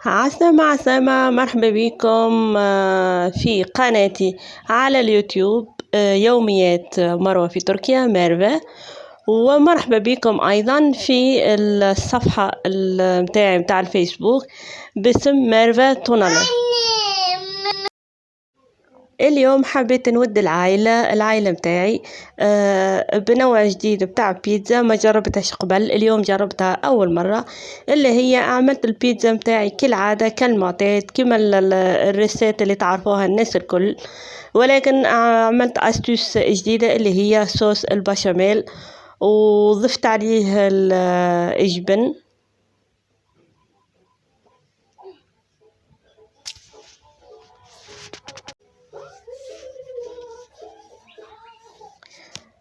عسلامة مرحبا بكم في قناتي على اليوتيوب يوميات مروة في تركيا ميرفا. ومرحبا بكم أيضا في الصفحة متاعي متاع الفيسبوك باسم ميرفا تونالا. اليوم حبيت نود العائلة متاعي بنوع جديد بتاع بيتزا ما جربتهاش قبل. اليوم جربتها أول مرة، اللي هي عملت البيتزا متاعي كالعادة كالمعتاد كما الريسيت اللي تعرفوها الناس الكل، ولكن عملت أستوس جديدة اللي هي صوص البشاميل وضفت عليه الجبن.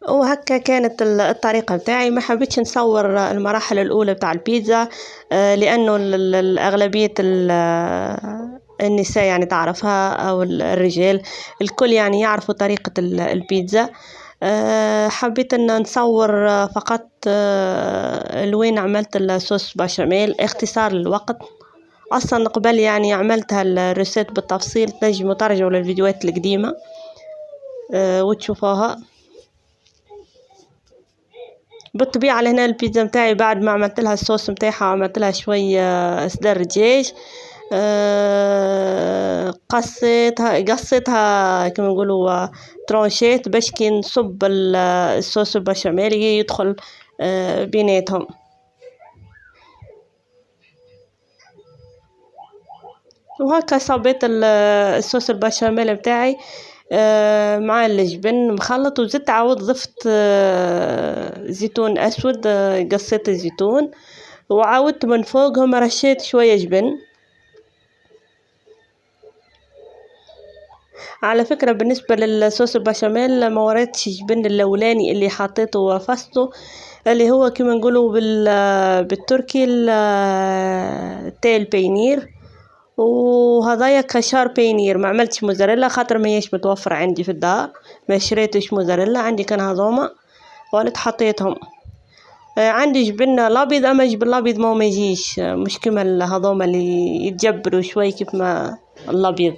وهكا كانت الطريقة متاعي. ما حبيتش نصور المراحل الأولى بتاع البيتزا لأنه الأغلبية النساء يعني تعرفها أو الرجال الكل يعني يعرفوا طريقة البيتزا. حبيت أن نصور فقط وين عملت الصوص بشاميل اختصار للوقت. أصلا قبل يعني عملتها الريسيت بالتفصيل، تنجموا ترجعوا للفيديوهات القديمة وتشوفوها. بالطبيعة لهنا البيتزا متاعي بعد ما عملت لها الصوص متاعها عملت لها شوية صدر دجاج، قصيتها كما نقولوا ترونشيت باش كي نصب الصوص البشاميل يدخل بيناتهم. وهكا صبيت الصوص البشاميل بتاعي مع الجبن مخلط، وزدت عاود ضفت زيتون أسود، قصيت الزيتون وعاودت من فوقهم رشيت شوية جبن. على فكرة بالنسبة للصوص البشاميل ما وريتش جبن الأولاني اللي حطيته وفصته، اللي هو كما نقولوا بالتركي تيل بينير، وهذايا كشار بينير. ما عملتش موزاريلا خاطر ما هيش متوفر عندي في الدار، ما شريتش موزاريلا، عندي كان هذوما وقلت حطيتهم. عندي جبن الابيض، اما جبن الابيض ما يجيش مش كما هذوما اللي يتجبروا شوي كيف ما الابيض.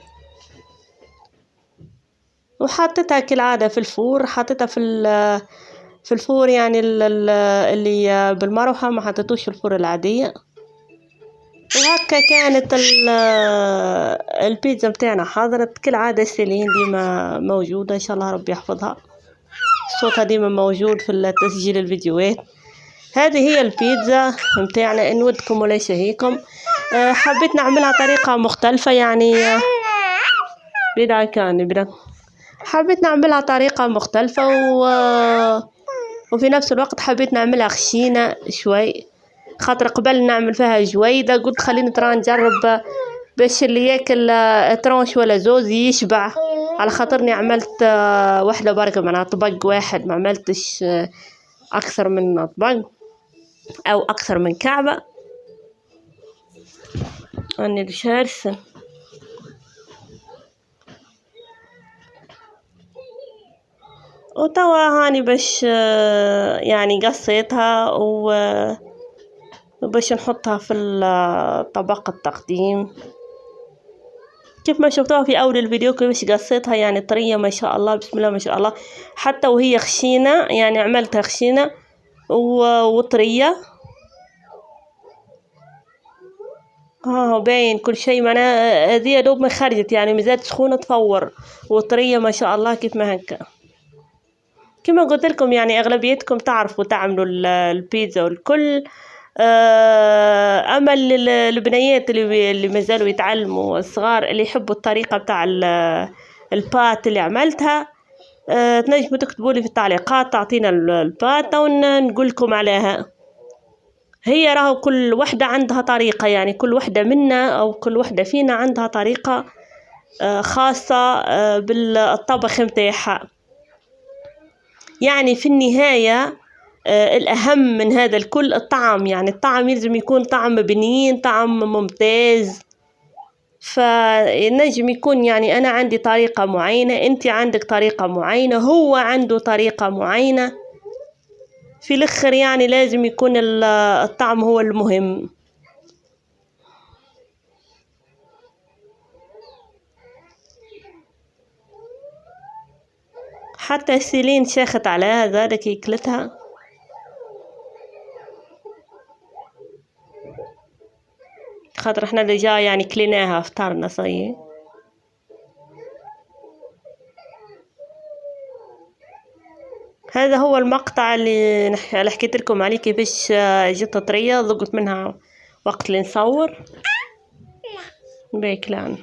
وحطيتها كالعادة في الفور، حطيتها في الفور يعني اللي بالمروحة، ما حطيتوش في الفور العادية. وهكا كانت البيتزا متاعنا حضرت كالعادة. سيلين ديما موجودة ان شاء الله ربي يحفظها، صوتها ديما موجود في تسجيل الفيديوهات. هذه هي البيتزا متاعنا، نودكم ولا يشهيكم. حبيت نعملها طريقة مختلفة يعني حبيت نعملها طريقة مختلفة وفي نفس الوقت حبيت نعملها خشينة شوي، خاطر قبل نعمل فيها جويدة قلت خليني ترى نجرب باش اللي ياكل ترونش ولا زوز يشبع، على خاطرني عملت واحدة بركة معناها طبق واحد، ما عملتش أكثر من طبق أو أكثر من كعبة. أني الشارسة وتوا هاني باش يعني قصيتها وباش نحطها في طبق التقديم كيف ما شفتوها في أول الفيديو كيفاش قصيتها. يعني طرية ما شاء الله بسم الله ما شاء الله، حتى وهي خشينة يعني عملتها خشينة وطرية. باين كل شيء معناها هذه يا دوب ما خرجت يعني مازالت سخونة تفور، وطرية ما شاء الله كيف ما هكا. كما قلت لكم يعني أغلبيتكم تعرفوا تعملوا البيتزا والكل، أما البنيات اللي ما زالوا يتعلموا الصغار اللي يحبوا الطريقة بتاع البات اللي عملتها، تنجموا تكتبوا لي في التعليقات تعطينا البات ونقول لكم عليها. هي راهو كل وحدة عندها طريقة، يعني كل وحدة منا أو كل وحدة فينا عندها طريقة خاصة بالطبخ متاعها. يعني في النهاية الأهم من هذا الكل الطعم، يعني الطعم يلزم يكون طعم بنين، طعم ممتاز. فنجم يكون يعني أنا عندي طريقة معينة، أنت عندك طريقة معينة، هو عنده طريقة معينة، في الآخر يعني لازم يكون الطعم هو المهم. حتى سيلين شاخت عليها زادك يكلتها. خاطر احنا اللي جاي يعني كليناها فطرنا صي. هذا هو المقطع اللي حكيت لكم عليه كيفاش جت طرية ضقت منها وقت اللي نصور بيكلان.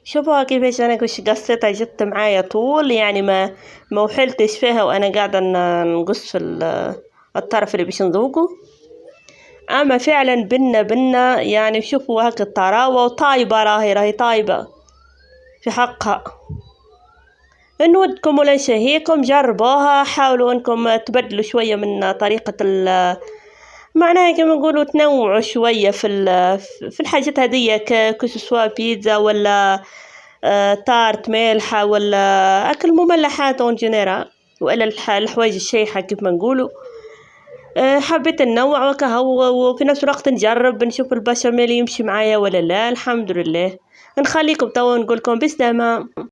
شوفوا كيفاش انا كنت قصيتها جت معايا طول يعني ما وحلتش فيها وانا قاعدة نقص في الطرف اللي باش نذوقه. اما فعلا بنا يعني شوفوا هاك الطراوة وطايبة راهي طايبة في حقها. نودكم ولا نشهيكم جربوها، حاولوا انكم تبدلوا شوية من طريقة معناها كما نقولوا تنوعوا شوية في الحاجات هذية كسوا بيتزا ولا تارت مالحة ولا أكل مملحات اون جينيرال وإلا الحوايج الشايحة كيف ما نقولوا. حبيت ننوع وكهو وفي نفس الوقت نجرب نشوف البشاميل يمشي معايا ولا لا. الحمد لله. نخليكم توا نقولكم بسلامة.